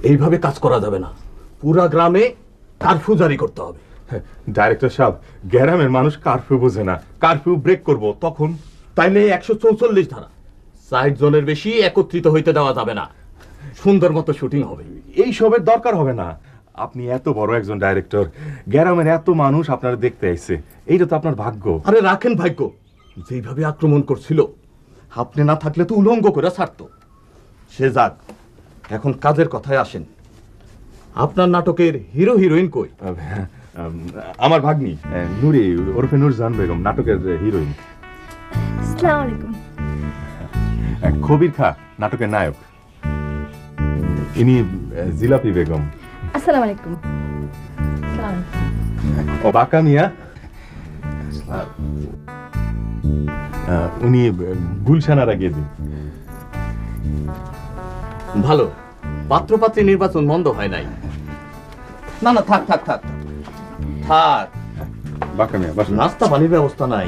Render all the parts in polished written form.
এইভাবে কাজ করা যাবে না, পুরা গ্রামে কারফিউ জারি করতে হবে। ডাইরেক্টর সাহেব, গ্রামের মানুষ কারফিউ বোঝে না, কারফিউ ব্রেক করব তখন। তাইলে 144 ধারা, 60 জনের বেশি একত্রিত হইতে দেওয়া যাবে না, সুন্দর মতো শুটিং হবে। এই সবের দরকার হবে না। আপনি এত বড় একজন ডাইরেক্টর, গ্রামের এত মানুষ আপনারা দেখতে আইছে, এইটা তো আপনার ভাগ্য। আরে রাখেন ভাগ্য, যেভাবে আক্রমণ করছিল আপনি না থাকলে তো উলঙ্গ করে ছাড়তো। সে যাক, এখন কাজের কথায় আসেন। আপনার নাটকের হিরো হিরোইন কই? আমার ভাগ্নি নুরি ওরফে নুরজান বেগম নাটকের হিরোইন। আসসালামু আলাইকুম। কবির খা নাটকের নায়ক, ইনি জিলাপি বেগম। আসসালামু আলাইকুম। ও বাঁকা মিয়া, উনি গুলশানারা গেদি। ভালো, পাত্রপাত্রী নির্বাচন বন্ধ হয় নাই। না না, থাক থাক থাক থাক। বাঁকা মিয়া বাস। নাস্তা পানির ব্যবস্থা নাই?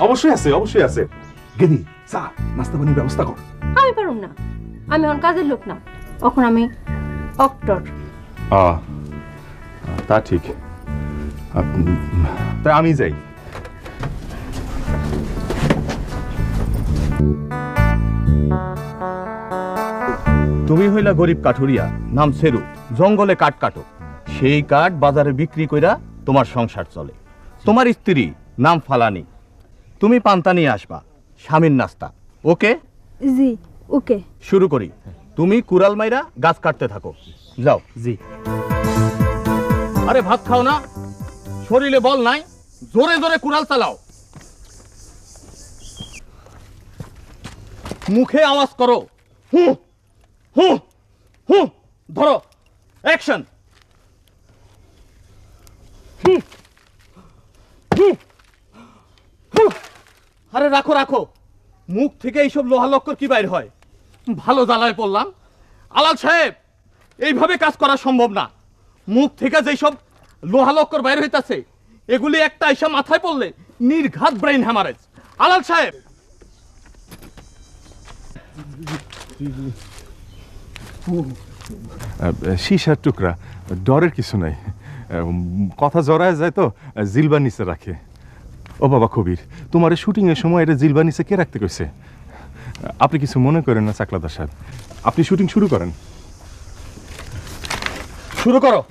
অবশ্যই আছে, অবশ্যই আছে। গেদি চা নাস্তা পানির ব্যবস্থা কর। আমি পারুম না, আমি এখন কাজের লোক না, এখন আমি অক্টর। তা ঠিক, তাই আমি যাই। তুমি হইলা গরিব কাঠুরিয়া, নাম সেরু, জঙ্গলে কাঠ কাটো, সেই কাঠ বাজারে বিক্রি কইরা তোমার সংসার চলে। তোমার স্ত্রী নাম ফালানি, তুমি পান্তা নিয়ে আসবা, স্বামীর নাস্তা। ওকে জি ওকে। শুরু করি। তুমি কুড়াল মাইরা গাছ কাটতে থাকো, যাও। জি। আরে ভাত খাও না, শরীরে বল নাই, জোরে জোরে কুড়াল চালাও, মুখে আওয়াজ করো। হু হু হু, ধরো, অ্যাকশন। আরে রাখো রাখো, মুখ থেকে এইসব লোহা লক্কর কি বাইর হয়? ভালো জ্বালায় পড়লাম। আলাল সাহেব, এইভাবে কাজ করা সম্ভব না। মুখ থেকে যেই সব লোহা লক্কর বাইর হইতাছে, এগুলি একটা এসে মাথায় পড়লে নির্ঘাত ব্রেইন হ্যামারেজ। আলাল সাহেব, সীসার টুকরা, ডরের কিছু নাই। কথা জড়ায় যায় তো জিলবা নিচে রাখে। ও বাবা কবির, তোমার শুটিং এর সময় এটা জিলবা নিচে কে রাখতে কইছে? আপনি কিছু মনে করেন না চাকলাদার সাহেব, আপনি শুটিং শুরু করেন। শুরু করো।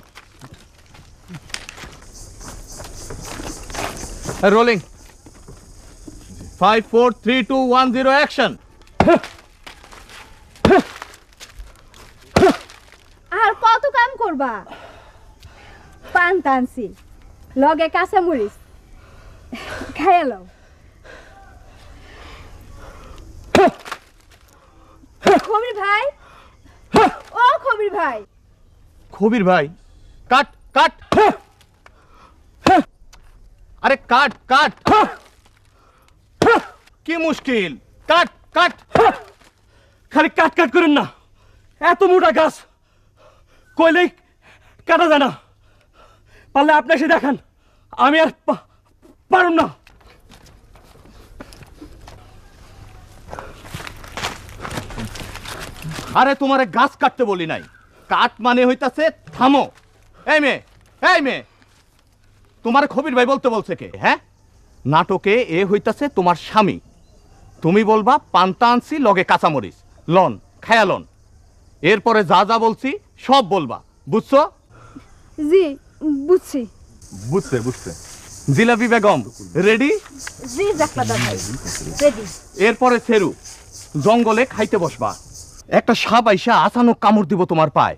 রোলিং। 5 4 3 2 1 0 অ্যাকশন। আর কত কাম করবা? পান টানছি, লগে কাঁচা মরিচ খাইয়া লও। খবির ভাই, ও খবির ভাই। খবির ভাই, কাট কাট। আরে কাট কাট, কি মুশকিল? কাট কাট। খালি কাট কাট করেন না, এত মোটা গাছ কইলেই কাটা যায় না। পারলে আপনি এসে দেখান, আমি আর পারুম না। আরে তোমারে গাছ কাটতে বলি নাই, কাট মানে হইতাছে থামো। এই মেয়ে, এই মেয়ে, তোমার খবির ভাই বলতে বলছে কে? হ্যাঁ, নাটকে এ হইতাছে তোমার স্বামী। তুমি বলবা পান্তা আনছি লগে কাঁচামরিচ, লন খায়া লন। এরপরে যা যা বলছি সব বলবা, বুঝছো? জি বুঝছি। বুঝছে বুঝছে। জিলাপি বেগম রেডি? জি জাকলাদার ভাই রেডি। এরপরে সেরু, জঙ্গলে খাইতে বসবা, একটা সাপ আইসা আচানক কামড় দিব তোমার পায়,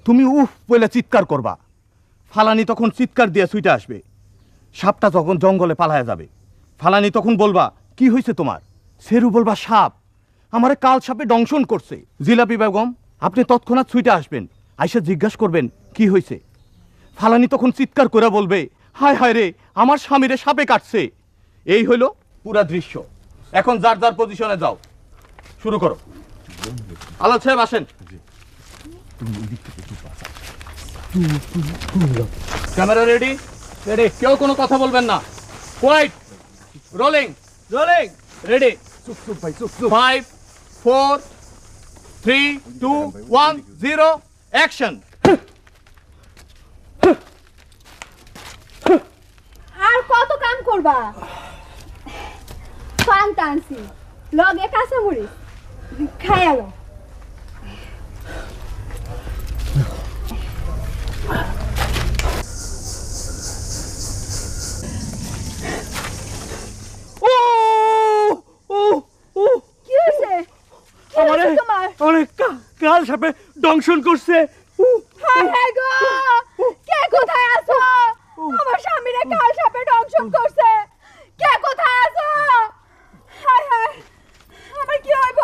তুমি উফ বলে চিৎকার করবা। ফালানি তখন চিৎকার দিয়ে ছুটে আসবে, সাপটা যখন জঙ্গলে পালায়া যাবে। ফালানি তখন বলবা কি হয়েছে তোমার? সেরু বলবা সাপ আমারে কাল সাপে দংশন করছে। জিলাপি বেগম আপনি তৎক্ষণাৎ ছুটে আসবেন, আইসা জিজ্ঞাসা করবেন কি হয়েছে। ফালানি তখন চিৎকার করে বলবে হায় হায় রে, আমার স্বামীরে সাপে কাটছে। এই হইল পুরা দৃশ্য। এখন যার যার পজিশনে যাও, শুরু করো। আলাল সাহেব আসেন। Camera ready? রেডি। কেউ কোনো কথা বলবেন না, কোয়াইট। Rolling rolling ready. চুপ চুপ ভাই চুপ চুপ। 5 4 3, 2, 1, 0, অ্যাকশন। আর কত কাম করবা? পান টানছি লগে কাঁচামরিচ খাই আলো। ও ও ও কি হয়েছে? কি হয়েছে তোমার? অনেক কাল সাপে দংশন করছে। হায় হায় গো, কে কোথায় আছো? আমার স্বামীরে কাল সাপে দংশন করছে। কে কোথায় আছো? হায় হায়, আমার কি হইব?